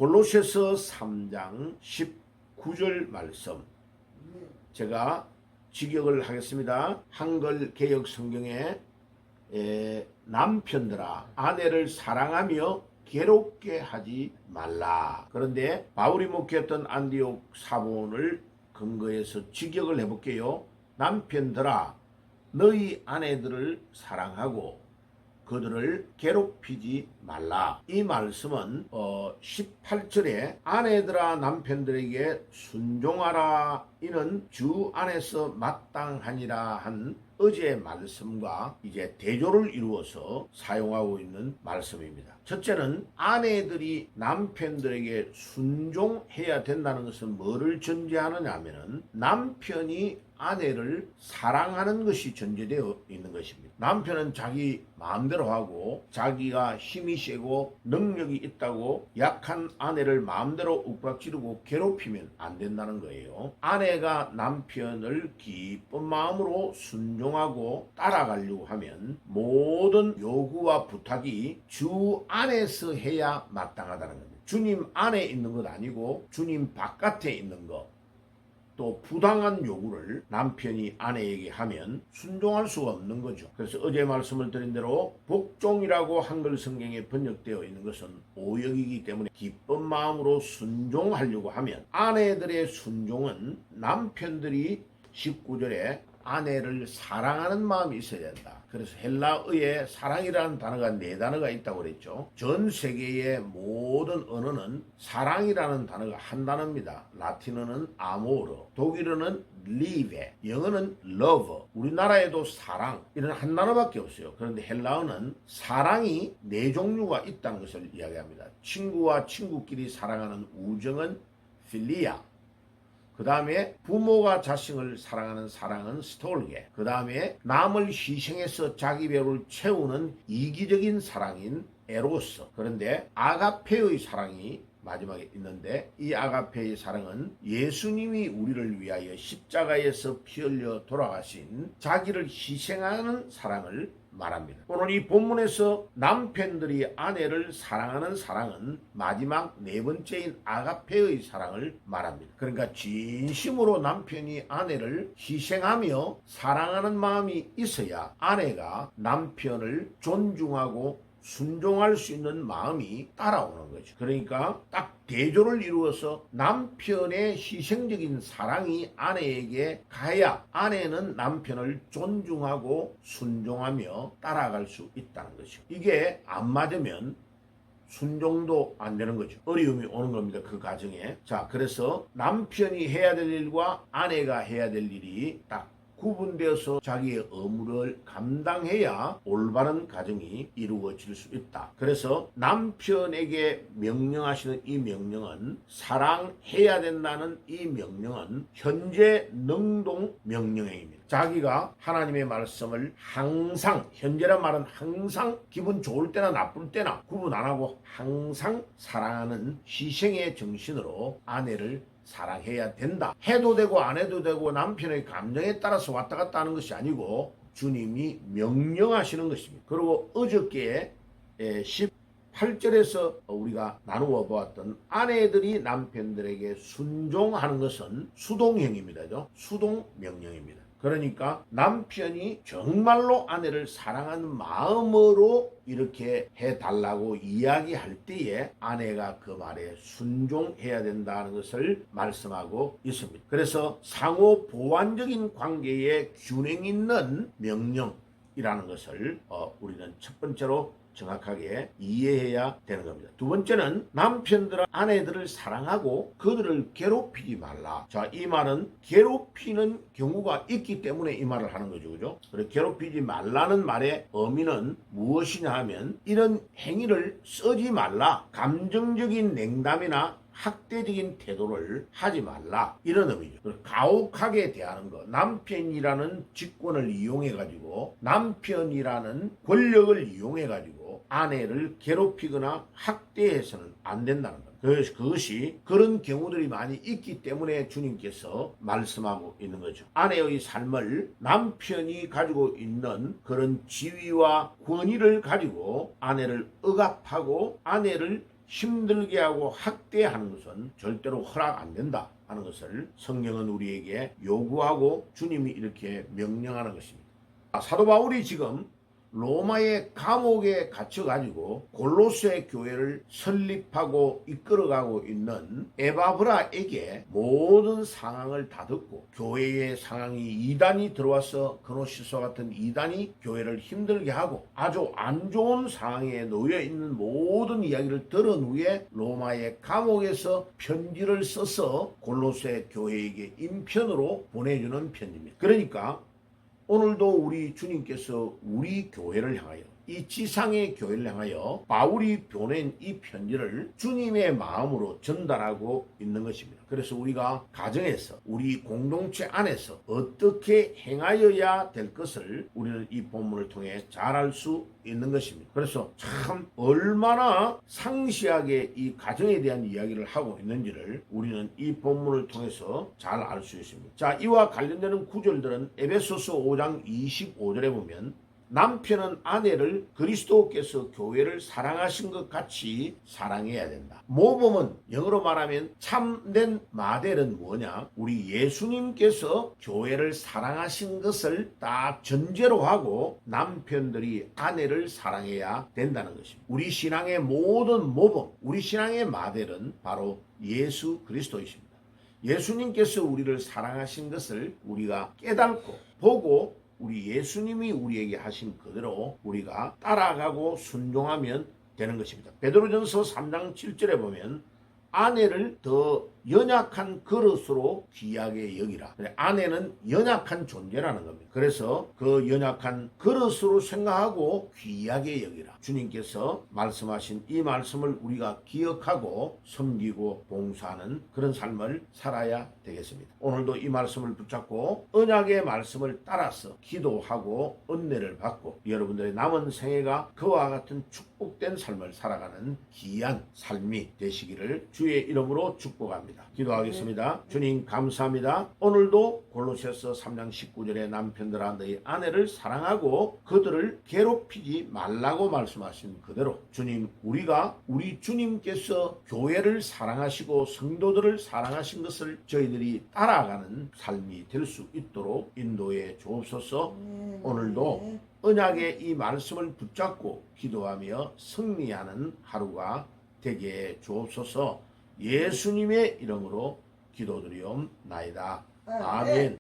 골로새서 3장 19절 말씀 제가 직역을 하겠습니다. 한글 개역 성경에 남편들아 아내를 사랑하며 괴롭게 하지 말라. 그런데 바울이 목회했던 안디옥 사본을 근거해서 직역을 해볼게요. 남편들아 너희 아내들을 사랑하고 그들을 괴롭히지 말라. 이 말씀은 18절에 아내들아 남편들에게 순종하라 이는 주 안에서 마땅하니라 한 어제의 말씀과 이제 대조를 이루어서 사용하고 있는 말씀입니다. 첫째는 아내들이 남편들에게 순종해야 된다는 것은 뭐를 전제하느냐 하면은 남편이 아내를 사랑하는 것이 전제되어 있는 것입니다. 남편은 자기 마음대로 하고 자기가 힘이 세고 능력이 있다고 약한 아내를 마음대로 욱박지르고 괴롭히면 안 된다는 거예요. 아내가 남편을 기쁜 마음으로 순종하고 따라가려고 하면 모든 요구와 부탁이 주 안에서 해야 마땅하다는 겁니다. 주님 안에 있는 것 아니고 주님 바깥에 있는 것, 또 부당한 요구를 남편이 아내에게 하면 순종할 수가 없는 거죠. 그래서 어제 말씀을 드린 대로 복종이라고 한글 성경에 번역되어 있는 것은 오역이기 때문에 기쁜 마음으로 순종하려고 하면 아내들의 순종은 남편들이 19절에 아내를 사랑하는 마음이 있어야 된다. 그래서 헬라어에 사랑이라는 단어가 4단어가 있다고 그랬죠. 전 세계의 모든 언어는 사랑이라는 단어가 한 단어입니다. 라틴어는 아모르, 독일어는 리베, 영어는 러브, 우리나라에도 사랑 이런 한 단어밖에 없어요. 그런데 헬라어는 사랑이 4종류가 있다는 것을 이야기합니다. 친구와 친구끼리 사랑하는 우정은 필리아, 그 다음에 부모가 자식을 사랑하는 사랑은 스톨게, 그 다음에 남을 희생해서 자기 배를 채우는 이기적인 사랑인 에로스, 그런데 아가페의 사랑이 마지막에 있는데 이 아가페의 사랑은 예수님이 우리를 위하여 십자가에서 피 흘려 돌아가신 자기를 희생하는 사랑을 말합니다. 오늘 이 본문에서 남편들이 아내를 사랑하는 사랑은 마지막 4번째인 아가페의 사랑을 말합니다. 그러니까 진심으로 남편이 아내를 희생하며 사랑하는 마음이 있어야 아내가 남편을 존중하고 순종할 수 있는 마음이 따라오는 거죠. 그러니까 딱 대조를 이루어서 남편의 희생적인 사랑이 아내에게 가야 아내는 남편을 존중하고 순종하며 따라갈 수 있다는 거죠. 이게 안 맞으면 순종도 안 되는 거죠. 어려움이 오는 겁니다. 그 과정에. 자, 그래서 남편이 해야 될 일과 아내가 해야 될 일이 딱 구분되어서 자기의 의무를 감당해야 올바른 가정이 이루어질 수 있다. 그래서 남편에게 명령하시는 이 명령은 사랑해야 된다는 이 명령은 현재 능동 명령행입니다. 자기가 하나님의 말씀을 항상, 현재란 말은 항상 기분 좋을 때나 나쁠 때나 구분 안 하고 항상 사랑하는 희생의 정신으로 아내를 사랑해야 된다. 해도 되고 안 해도 되고 남편의 감정에 따라서 왔다 갔다 하는 것이 아니고 주님이 명령하시는 것입니다. 그리고 어저께 18절에서 우리가 나누어 보았던 아내들이 남편들에게 순종하는 것은 수동형입니다. 수동 명령입니다. 그러니까 남편이 정말로 아내를 사랑하는 마음으로 이렇게 해달라고 이야기할 때에 아내가 그 말에 순종해야 된다는 것을 말씀하고 있습니다. 그래서 상호 보완적인 관계에 균형 있는 명령이라는 것을 우리는 첫 번째로 정확하게 이해해야 되는 겁니다. 두 번째는 남편들은 아내들을 사랑하고 그들을 괴롭히지 말라. 자, 이 말은 괴롭히는 경우가 있기 때문에 이 말을 하는 거죠. 그죠? 그래, 괴롭히지 말라는 말의 의미는 무엇이냐 하면 이런 행위를 쓰지 말라. 감정적인 냉담이나 학대적인 태도를 하지 말라 이런 의미죠. 가혹하게 대하는 것, 남편이라는 직권을 이용해가지고 남편이라는 권력을 이용해가지고 아내를 괴롭히거나 학대해서는 안 된다는 것. 그것이 그런 경우들이 많이 있기 때문에 주님께서 말씀하고 있는 거죠. 아내의 삶을 남편이 가지고 있는 그런 지위와 권위를 가지고 아내를 억압하고 아내를 힘들게 하고 학대하는 것은 절대로 허락 안 된다 하는 것을 성경은 우리에게 요구하고 주님이 이렇게 명령하는 것입니다. 사도 바울이 지금 로마의 감옥에 갇혀가지고 골로새 교회를 설립하고 이끌어가고 있는 에바브라에게 모든 상황을 다 듣고 교회의 상황이 이단이 들어와서 그노시스와 같은 이단이 교회를 힘들게 하고 아주 안 좋은 상황에 놓여 있는 모든 이야기를 들은 후에 로마의 감옥에서 편지를 써서 골로새 교회에게 인편으로 보내주는 편지입니다. 그러니까 오늘도 우리 주님께서 우리 교회를 향하여 이 지상의 교회를 향하여 바울이 보낸 이 편지를 주님의 마음으로 전달하고 있는 것입니다. 그래서 우리가 가정에서 우리 공동체 안에서 어떻게 행하여야 될 것을 우리는 이 본문을 통해 잘 알 수 있는 것입니다. 그래서 참 얼마나 상시하게 이 가정에 대한 이야기를 하고 있는지를 우리는 이 본문을 통해서 잘 알 수 있습니다. 자, 이와 관련되는 구절들은 에베소서 5장 25절에 보면 남편은 아내를 그리스도께서 교회를 사랑하신 것 같이 사랑해야 된다. 모범은 영어로 말하면 참된 마델은 뭐냐? 우리 예수님께서 교회를 사랑하신 것을 딱 전제로 하고 남편들이 아내를 사랑해야 된다는 것입니다. 우리 신앙의 모든 모범, 우리 신앙의 마델은 바로 예수 그리스도이십니다. 예수님께서 우리를 사랑하신 것을 우리가 깨닫고 보고 우리 예수님이 우리에게 하신 그대로 우리가 따라가고 순종하면 되는 것입니다. 베드로전서 3장 7절에 보면 아내를 더 연약한 그릇으로 귀하게 여기라. 아내는 연약한 존재라는 겁니다. 그래서 그 연약한 그릇으로 생각하고 귀하게 여기라. 주님께서 말씀하신 이 말씀을 우리가 기억하고 섬기고 봉사하는 그런 삶을 살아야 되겠습니다. 오늘도 이 말씀을 붙잡고 언약의 말씀을 따라서 기도하고 은혜를 받고 여러분들의 남은 생애가 그와 같은 축복된 삶을 살아가는 귀한 삶이 되시기를 주의 이름으로 축복합니다. 기도하겠습니다. 주님 감사합니다. 오늘도 골로새서 3장 19절에 남편들아 너희 아내를 사랑하고 그들을 괴롭히지 말라고 말씀하신 그대로 주님 우리가 우리 주님께서 교회를 사랑하시고 성도들을 사랑하신 것을 저희들이 따라가는 삶이 될 수 있도록 인도해 주옵소서. 오늘도 언약의 이 말씀을 붙잡고 기도하며 승리하는 하루가 되게 주옵소서. 예수님의 이름으로 기도드리옵나이다. 아멘.